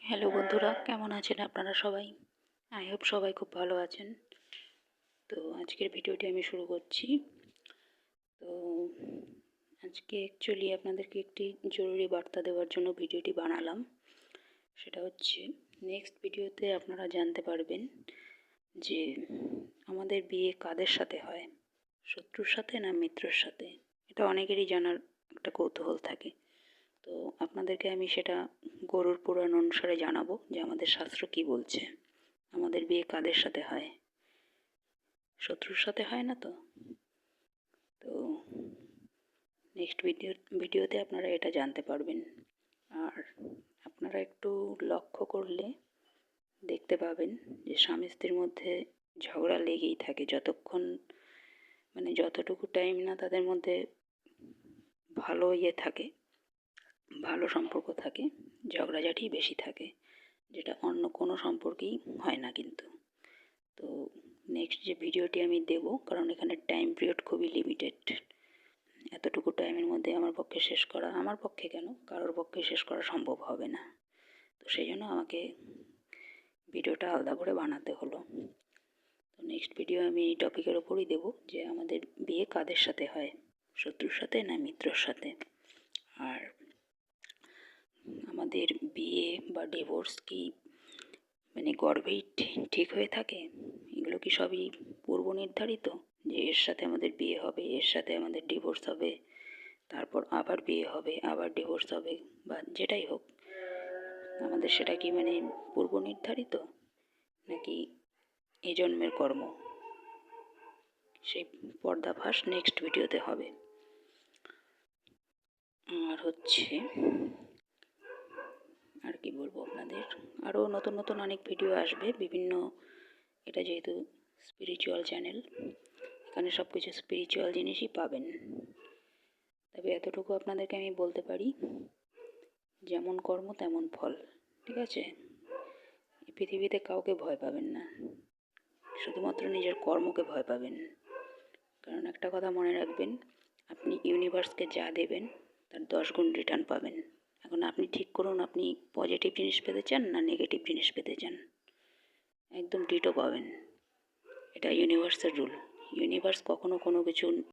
Hello বন্ধুরা, কেমন আছেন আপনারা সবাই? আই হোপ সবাই খুব ভালো আছেন। তো আজকের ভিডিওটি আমি শুরু করছি। তো আজকে অ্যাকচুয়ালি আপনাদেরকে একটি জরুরি বার্তা দেওয়ার জন্য ভিডিওটি বানালাম। সেটা হচ্ছে, নেক্সট ভিডিওতে আপনারা জানতে পারবেন যে আমাদের বিয়ে কাদের সাথে হয়, শত্রুর সাথে না মিত্রর সাথে। এটা অনেকেরই জানার একটা কৌতূহল থাকে। তো আপনাদেরকে আমি সেটা গরুর পুরাণ অনুসারে জানাবো যে আমাদের শাস্ত্র কি বলছে, আমাদের বিয়ে কাদের সাথে হয়, শত্রুর সাথে হয় না তো। তো নেক্সট ভিডিওতে আপনারা এটা জানতে পারবেন। আর আপনারা একটু লক্ষ্য করলে দেখতে পাবেন যে স্বামী স্ত্রীর মধ্যে ঝগড়া লেগেই থাকে, যতক্ষণ যতটুকু টাইম না তাদের মধ্যে ভালো থাকে, ভালো সম্পর্ক থাকে, ঝগড়াঝাটি বেশি থাকে, যেটা অন্য কোনো সম্পর্কেই হয় না কিন্তু। তো নেক্সট যে ভিডিওটি আমি দেব, কারণ এখানে টাইম পিরিয়ড খুবই লিমিটেড, এতটুকু টাইমের মধ্যে আমার পক্ষে শেষ করা, আমার পক্ষে কেন, কারোর পক্ষে শেষ করা সম্ভব হবে না। তো সেই জন্য আমাকে ভিডিওটা আলাদা করে বানাতে হলো। তো নেক্সট ভিডিও আমি এই টপিকের ওপরই দেবো যে আমাদের বিয়ে কাদের সাথে হয়, শত্রুর সাথে না মিত্রর সাথে। আর আমাদের বিয়ে বা ডিভোর্স কি গর্ভেই ঠিক হয়ে থাকে? এগুলো কি সবই পূর্ব নির্ধারিত যে এর সাথে আমাদের বিয়ে হবে, এর সাথে আমাদের ডিভোর্স হবে, তারপর আবার বিয়ে হবে, আবার ডিভোর্স হবে, বা যেটাই হোক, আমাদের সেটা কি পূর্ব নির্ধারিত, নাকি এ জন্মের কর্ম? সেই পর্দাফাঁস নেক্সট ভিডিওতে হবে। আর হচ্ছে, আর কি বলবো আপনাদের, আরও নতুন নতুন অনেক ভিডিও আসবে বিভিন্ন, এটা যেহেতু স্পিরিচুয়াল চ্যানেল, এখানে সব কিছু স্পিরিচুয়াল জিনিসই পাবেন। তবে এতটুকু আপনাদেরকে আমি বলতে পারি, যেমন কর্ম তেমন ফল, ঠিক আছে? এই পৃথিবীতে কাউকে ভয় পাবেন না, শুধুমাত্র নিজের কর্মকে ভয় পাবেন। কারণ একটা কথা মনে রাখবেন, আপনি ইউনিভার্সকে যা দেবেন তার 10 গুণ রিটার্ন পাবেন। এখন আপনি ঠিক করুন আপনি পজিটিভ জিনিস পেতে চান না নেগেটিভ জিনিস পেতে চান, একদম ডিটো পাবেন। এটা ইউনিভার্সের রুল। ইউনিভার্স কখনো কোনো কিছু